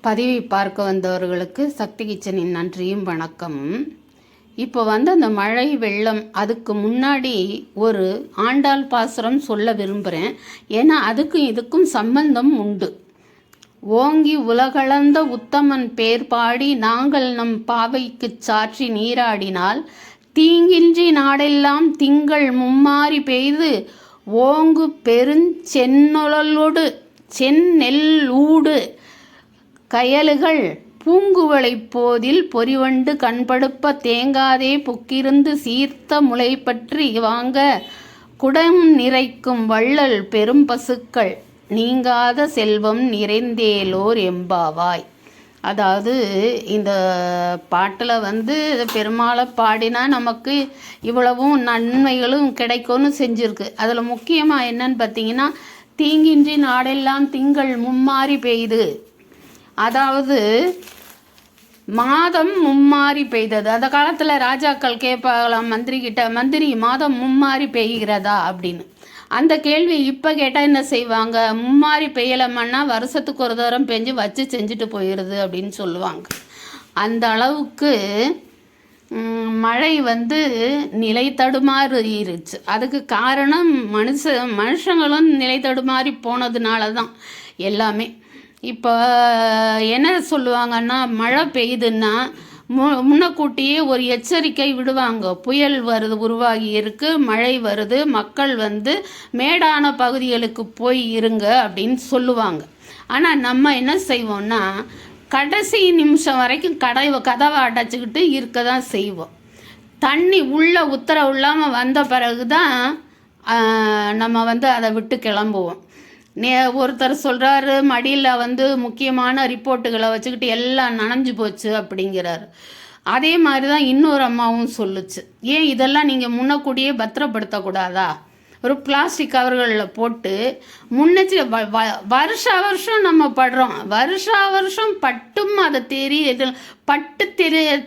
பதிவை பார்க்க வந்தவர்களுக்கு சக்தி கிச்சனின் நன்றியும் வணக்கம். இப்போ அந்த மழை வெள்ளம் அதுக்கு முன்னாடி ஒரு ஆண்டாள் பாசுரம் சொல்ல விரும்புகிறேன். ஏன்னா அதுக்கும் இதுக்கும் சம்பந்தம் உண்டு. ஓங்கி உலகளந்த உத்தமன் பேர் பாடி நாங்கள் நம் பாவைக்கு சாற்றி நீராடினால் தீங்கின்றி நாடெல்லாம் திங்கள் மும்மாறி பெய்து ஓங்கு பெருஞ்செந்நொலோடு செந்நெல் ஊடு கயலுகள் பூங்குவளை போதில் பொறிவண்டு கண்படுப்ப தேங்காதே புக்கிருந்து சீர்த்த முளை பற்றி வாங்க குடம் நிறைக்கும் வள்ளல் பெரும் பசுக்கள் நீங்காத செல்வம் நிறைந்தேலோர் எம்பாவாய். அதாவது இந்த பாட்டில் பெருமாளை பாடினா நமக்கு இவ்வளவும் நன்மைகளும் கிடைக்கும்னு செஞ்சுருக்கு. அதில் முக்கியமாக என்னன்னு பார்த்தீங்கன்னா, தீங்கின்றி நாடெல்லாம் திங்கள் மும்மாறி பெய்து, அதாவது மாதம் மும்மாறி பெய்தது. அந்த காலத்தில் ராஜாக்கள் கேட்பாங்களாம் மந்திரிக்கிட்ட, மந்திரி மாதம் மும்மாறி பெய்கிறதா அப்படின்னு. அந்த கேள்வி இப்போ கேட்டால் என்ன செய்வாங்க, மும்மாறி பெய்யலமான்னா வருஷத்துக்கு ஒரு தரம் பெஞ்சு வச்சு செஞ்சுட்டு போயிடுது அப்படின்னு சொல்லுவாங்க. அந்த அளவுக்கு மழை நிலை தடுமாறிடுச்சு. அதுக்கு காரணம் மனுஷங்களும் நிலை தடுமாறி போனதுனால தான் எல்லாமே. இப்போ என்ன சொல்லுவாங்கன்னா, மழை பெய்யுதுன்னா முன்னக்கூட்டியே ஒரு எச்சரிக்கை விடுவாங்க. புயல் வருது, உருவாகி இருக்கு, மழை வருது, மக்கள் மேடான பகுதிகளுக்கு போய் இருங்க அப்படின்னு சொல்லுவாங்க. ஆனால் நம்ம என்ன செய்வோம்னா, கடைசி நிமிஷம் வரைக்கும் கதவை அடைச்சிக்கிட்டு இருக்க தான் செய்வோம். தண்ணி உள்ள உத்தரவு இல்லாமல் வந்த பிறகு தான் நம்ம அதை விட்டு கிளம்புவோம். ஒருத்தர் சொல்கிறாரு, மடியில் முக்கியமான ரிப்போர்ட்டுகளை வச்சுக்கிட்டு எல்லாம் நனைஞ்சு போச்சு அப்படிங்கிறாரு. அதே மாதிரி தான் இன்னொரு அம்மாவும் சொல்லுச்சு, ஏன் இதெல்லாம் நீங்கள் முன்னக்கூடியே பத்திரப்படுத்தக்கூடாதா? ஒரு பிளாஸ்டிக் கவர்களில் போட்டு வருஷம் நம்ம படுறோம், வருஷம் பட்டும் அதை பட்டு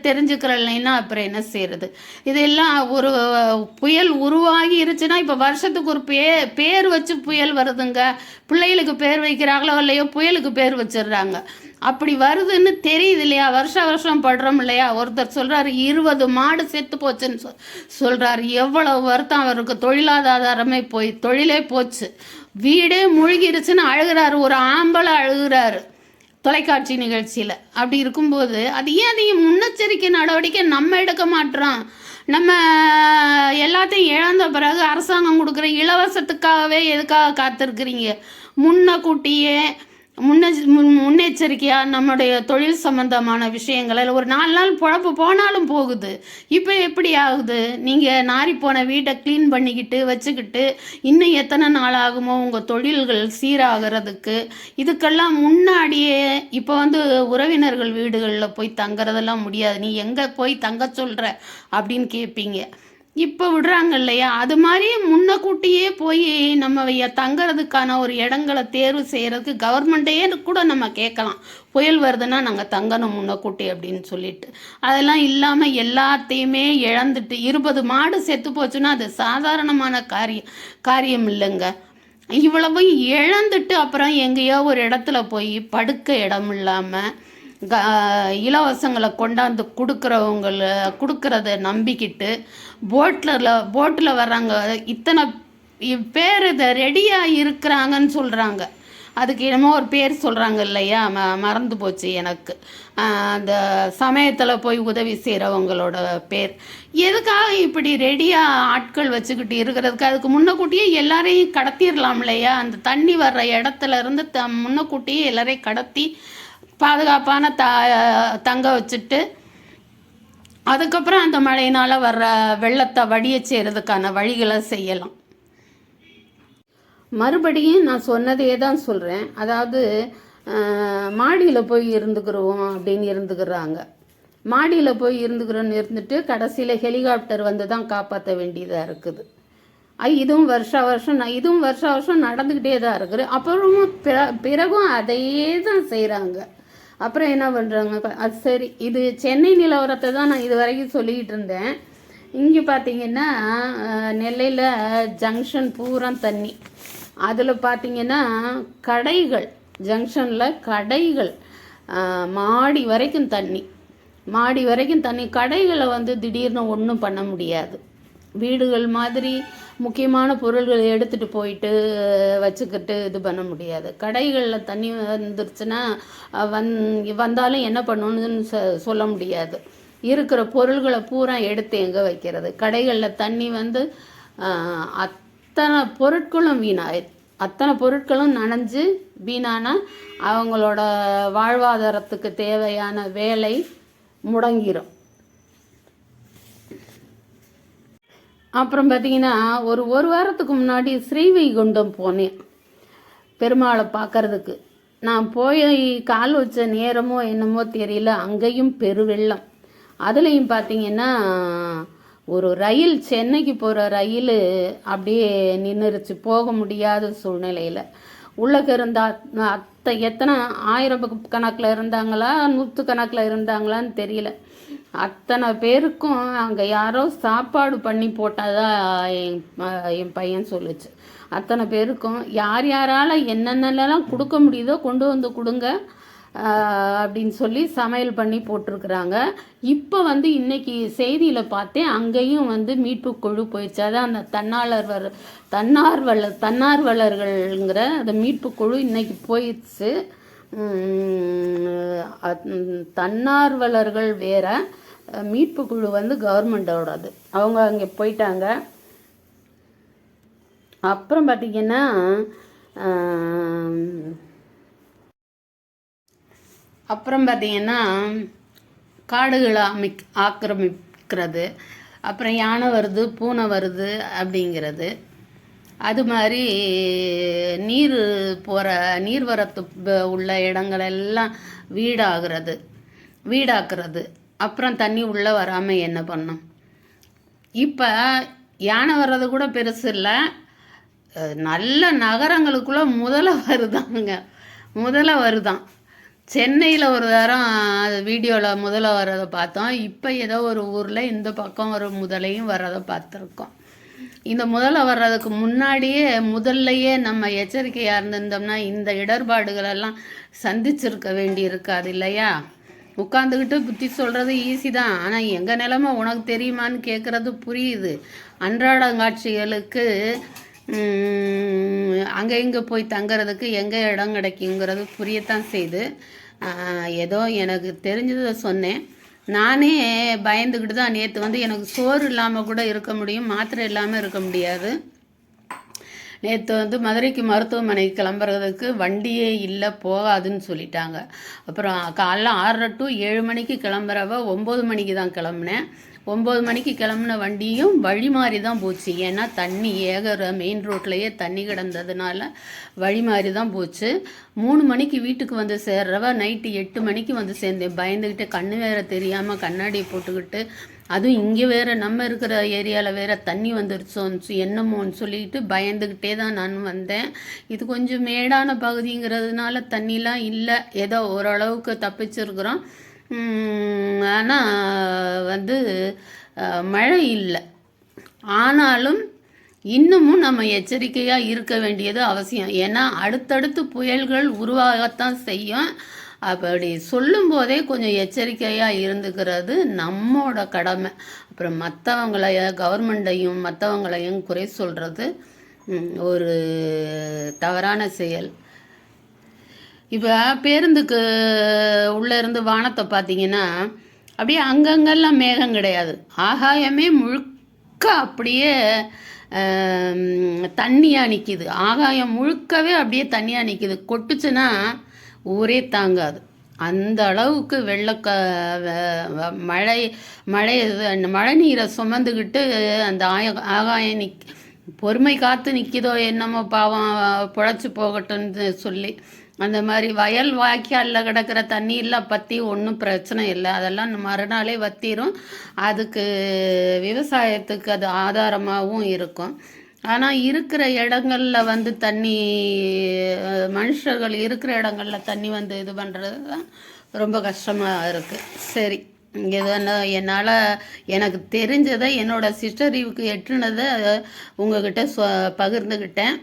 தெரிஞ்சுக்கிறலைன்னா அப்புறம் என்ன செய்யறது? இதெல்லாம் ஒரு புயல் உருவாகி இருச்சுன்னா இப்போ வருஷத்துக்கு ஒரு பேர் வச்சு புயல் வருதுங்க. பிள்ளைகளுக்கு பேர் வைக்கிறாங்களோ இல்லையோ புயலுக்கு பேர் வச்சிடுறாங்க. அப்படி வருதுன்னு தெரியுது இல்லையா? வருஷம் படுறோம் இல்லையா? ஒருத்தர் சொல்கிறாரு 20 மாடு செத்து போச்சுன்னு சொல்கிறாரு. எவ்வளவு வருத்தம் அவருக்கு, தொழிலாதாரமே தொழிலே போச்சு, வீடே முழுகிருச்சுன்னு அழுகிறாரு. ஒரு ஆம்பளை அழுகிறாரு தொலைக்காட்சி நிகழ்ச்சியில். அப்படி இருக்கும்போது அது ஏன் அதையும் முன்னெச்சரிக்கை நடவடிக்கை நம்ம எடுக்க மாட்டோம்? நம்ம எல்லாத்தையும் இழந்த பிறகு அரசாங்கம் கொடுக்குற இலவசத்துக்காகவே எதுக்காக காத்திருக்கிறீங்க? முன்னக்கூட்டியே முன்னெச்சரிக்கையாக நம்முடைய தொழில் சம்பந்தமான விஷயங்கள் ஒரு 4 நாள் பொழப்பு போனாலும் போகுது. இப்போ எப்படி ஆகுது? நீங்கள் நாரி போன வீட்டை க்ளீன் பண்ணிக்கிட்டு வச்சுக்கிட்டு இன்னும் எத்தனை நாள் ஆகுமோ உங்கள் தொழில்கள் சீராகிறதுக்கு? இதுக்கெல்லாம் முன்னாடியே இப்போ உறவினர்கள் வீடுகளில் போய் தங்குறதெல்லாம் முடியாது. நீ எங்கே போய் தங்க சொல்கிற அப்படின்னு கேட்பீங்க. இப்போ விடுறாங்க இல்லையா? அது மாதிரி முன்னக்கூட்டியே போய் நம்ம தங்கிறதுக்கான ஒரு இடங்களை தேர்வு செய்கிறதுக்கு கவர்மெண்ட்டையே கூட நம்ம கேட்கலாம். புயல் வருதுன்னா நாங்கள் தங்கணும் முன்னக்கூட்டி அப்படின்னு சொல்லிட்டு. அதெல்லாம் இல்லாமல் எல்லாத்தையுமே இழந்துட்டு 20 மாடு செத்து போச்சுன்னா அது சாதாரணமான காரியம் இல்லைங்க. இவ்வளவும் இழந்துட்டு அப்புறம் எங்கேயோ ஒரு இடத்துல போய் படுக்க இடம் இல்லாமல் இலவசங்களை கொண்டாந்து கொடுக்கறத நம்பிக்கிட்டு போட்டில் வர்றாங்க. இத்தனை பேர் இதை ரெடியாக இருக்கிறாங்கன்னு சொல்கிறாங்க. அதுக்கு என்னமோ ஒரு பேர் சொல்கிறாங்க இல்லையா? மறந்து போச்சு எனக்கு. அந்த சமயத்தில் போய் உதவி செய்கிறவங்களோட பேர். எதுக்காக இப்படி ரெடியாக ஆட்கள் வச்சுக்கிட்டு இருக்கிறதுக்கு? அதுக்கு முன்னக்கூட்டியே எல்லாரையும் கடத்திடலாம் இல்லையா? அந்த தண்ணி வர்ற இடத்துல இருந்து முன்னக்கூட்டியே எல்லாரையும் கடத்தி பாதுகாப்பான தங்க வச்சுட்டு அதுக்கப்புறம் அந்த மழையினால் வர்ற வெள்ளத்தை வடிய செய்கிறதுக்கான வழிகளை செய்யலாம். மறுபடியும் நான் சொன்னதே தான் சொல்கிறேன். அதாவது மாடியில் போய் இருந்துக்கிறோம் அப்படின்னு இருந்துக்கிறாங்க. மாடியில் போய் இருந்துட்டு கடைசியில் ஹெலிகாப்டர் தான் காப்பாற்ற வேண்டியதாக இருக்குது. இதுவும் வருஷம் நடந்துக்கிட்டே தான் இருக்குது. அப்புறமும் பிறகும் அதையே தான் செய்கிறாங்க. அப்புறம் என்ன பண்ணுறாங்க? அது சரி, இது சென்னை நிலவரத்தை தான் நான் இது வரைக்கும் சொல்லிக்கிட்டு இருந்தேன். இங்கே பார்த்தீங்கன்னா நெல்லையில் ஜங்ஷன் பூரா தண்ணி. அதில் பார்த்தீங்கன்னா கடைகள், ஜங்ஷனில் கடைகள் மாடி வரைக்கும் தண்ணி, மாடி வரைக்கும் தண்ணி. கடைகளை வந்து திடீர்னு ஒன்றும் பண்ண முடியாது. வீடுகள் மாதிரி முக்கியமான பொருள்களை எடுத்துகிட்டு போயிட்டு வச்சுக்கிட்டு இது பண்ண முடியாது. கடைகளில் தண்ணி வந்துருச்சுன்னா வந்தாலும் என்ன பண்ணணுன்னு சொல்ல முடியாது. இருக்கிற பொருள்களை பூரா எடுத்து எங்கே வைக்கிறது? கடைகளில் தண்ணி வந்து அத்தனை பொருட்களும் அத்தனை பொருட்களும் நனைஞ்சு வீணானா அவங்களோட வாழ்வாதாரத்துக்கு தேவையான வேலை முடங்கிடும். அப்புறம் பார்த்திங்கன்னா ஒரு வாரத்துக்கு முன்னாடி ஸ்ரீவைகுண்டம் போனேன் பெருமாளை பார்க்கறதுக்கு. நான் போய் கால் வச்ச நேரமோ என்னமோ தெரியல, அங்கேயும் பெருவெள்ளம். அதுலேயும் பார்த்திங்கன்னா ஒரு ரயில், சென்னைக்கு போகிற ரயில் அப்படியே நின்றுருச்சு, போக முடியாத சூழ்நிலையில். உள்ளக்க இருந்தா எத்தனை ஆயிரக்கணக்கில் இருந்தாங்களா 100 கணக்கில் இருந்தாங்களான்னு தெரியல. அத்தனை பேருக்கும் அங்கே யாரோ சாப்பாடு பண்ணி போட்டதா என் பையன் சொல்லுச்சு. அத்தனை பேருக்கும் யார் யாரால் என்னென்னலாம் கொடுக்க முடியுதோ கொண்டு வந்து கொடுங்க அப்படின்னு சொல்லி சமையல் பண்ணி போட்டிருக்குறாங்க. இப்போ வந்து இன்றைக்கி செய்தியில் பார்த்தேன், அங்கேயும் வந்து மீட்பு குழு போயிடுச்சு. அதான் அந்த தன்னார்வலர்கள்ங்கிற அந்த மீட்பு குழு இன்றைக்கி போயிடுச்சு. தன்னார்வலர்கள் வேற, மீட்பு குழு வந்து கவர்மெண்டோடது. அவங்க அங்கே போயிட்டாங்க. அப்புறம் பார்த்திங்கன்னா காடுகளை ஆக்கிரமிக்கிறது, அப்புறம் யானை வருது பூனை வருது அப்படிங்கிறது, அது மாதிரி நீர்வரத்து உள்ள இடங்களெல்லாம் வீடாக்குறது, அப்புறம் தண்ணி உள்ளே வராமல் என்ன பண்ணோம். இப்போ யானை வர்றது கூட பெருசு இல்லை, நல்ல நகரங்களுக்குள்ளே முதல்ல வருதான். சென்னையில் ஒரு வாரம் அது வீடியோவில் முதல்ல வர்றதை பார்த்தோம். இப்போ ஏதோ ஒரு ஊரில் இந்த பக்கம் ஒரு முதலையும் வர்றதை பார்த்துருக்கோம். இந்த முதல்ல வர்றதுக்கு முதல்லையே நம்ம எச்சரிக்கையாக இருந்திருந்தோம்னா இந்த இடர்பாடுகளெல்லாம் சந்திச்சிருக்க வேண்டி இருக்காது இல்லையா? உட்காந்துக்கிட்டு புத்தி சொல்கிறது ஈஸி தான், ஆனால் எங்கள் நிலைமை உனக்கு தெரியுமான்னு கேட்குறது புரியுது. அன்றாடங்காட்சிகளுக்கு அங்கே இங்கே போய் தங்கிறதுக்கு எங்கே இடம் கிடைக்குங்கிறது புரியத்தான் செய்து. ஏதோ எனக்கு தெரிஞ்சதை சொன்னேன். நானே பயந்துக்கிட்டு தான் நேற்று வந்து எனக்கு சோறு இல்லாமல் கூட இருக்க முடியும், மாத்திரை இல்லாமல் இருக்க முடியாது. நேற்று வந்து மதுரைக்கு மருத்துவமனைக்கு கிளம்புறதுக்கு வண்டியே இல்லை, போகாதுன்னு சொல்லிட்டாங்க. அப்புறம் காலைல 6:30 to 7 மணிக்கு கிளம்புறவ 9 மணிக்கு தான் கிளம்புனேன். 9 மணிக்கு கிளம்புன வண்டியும் வழி மாறி தான் போச்சு. ஏன்னா தண்ணி மெயின் ரோட்லேயே தண்ணி கிடந்ததுனால வழி மாறி தான் போச்சு. 3 மணிக்கு வீட்டுக்கு வந்து சேர்றவ நைட்டு 8 மணிக்கு வந்து சேர்ந்தேன். பயந்துக்கிட்டு கண்ணு வேறு தெரியாமல் கண்ணாடியை போட்டுக்கிட்டு, அதுவும் இங்கே வேறு நம்ம இருக்கிற ஏரியாவில் வேறு தண்ணி வந்துருச்சோன்னு என்னமோன்னு சொல்லிட்டு பயந்துக்கிட்டே தான் நான் வந்தேன். இது கொஞ்சம் மேடான பகுதிங்கிறதுனால தண்ணிலாம் இல்லை, ஏதோ ஓரளவுக்கு தப்பிச்சிருக்கிறோம். ஆனால் வந்து மழை இல்லை. ஆனாலும் இன்னமும் நம்ம எச்சரிக்கையாக இருக்க வேண்டியது அவசியம். ஏன்னா அடுத்தடுத்து புயல்கள் உருவாகத்தான் செய்யும். அப்படி சொல்லும்போதே கொஞ்சம் எச்சரிக்கையாக இருந்துக்கிறது நம்மோட கடமை. அப்புறம் கவர்மெண்ட்டையும் மற்றவங்களையும் குறை சொல்கிறது ஒரு தவறான செயல். இப்போ பேருந்துக்கு உள்ளேருந்து வானத்தை பார்த்தீங்கன்னா அப்படியே அங்கங்கெல்லாம் மேகம் கிடையாது, ஆகாயமே முழுக்க அப்படியே தண்ணியாக நிற்கிது. ஆகாயம் முழுக்கவே அப்படியே தண்ணியாக நிற்கிது. கொட்டுச்சுன்னா ஊரே தாங்காது. அந்த அளவுக்கு மழை நீரை சுமந்துக்கிட்டு அந்த ஆகாயம் பொறுமை காத்து நிற்கிதோ என்னமோ பாவம் புழைச்சி போகட்டும்னு சொல்லி அந்த மாதிரி வயல் வாய்க்காலில் கிடக்கிற தண்ணியெல்லாம் பற்றி ஒன்றும் பிரச்சனை இல்லை, அதெல்லாம் மறுநாளே வத்திரும். அதுக்கு விவசாயத்துக்கு அது ஆதாரமாகவும் இருக்கும். ஆனால் இருக்கிற இடங்களில் வந்து தண்ணி, மனுஷர்கள் இருக்கிற இடங்களில் தண்ணி வந்து இது பண்ணுறது தான் ரொம்ப கஷ்டமாக இருக்குது. சரி, என்னால் எனக்கு தெரிஞ்சதை என்னோடய சிஸ்டரிவுக்கு எட்டுனதை உங்ககிட்ட பகிர்ந்துக்கிட்டேன்.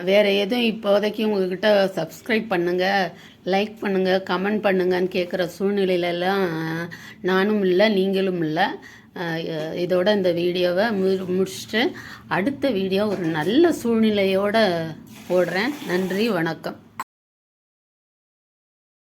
வேறு எதுவும் இப்போதைக்கு உங்ககிட்ட சப்ஸ்கிரைப் பண்ணுங்கள், லைக் பண்ணுங்கள், கமெண்ட் பண்ணுங்கன்னு கேட்குற சூழ்நிலையிலலாம் நானும் இல்லை, நீங்களும் இல்லை. இதோட இந்த வீடியோவை முடிச்சுட்டு அடுத்த வீடியோ ஒரு நல்ல சூழ்நிலையோடு போடுறேன். நன்றி, வணக்கம்.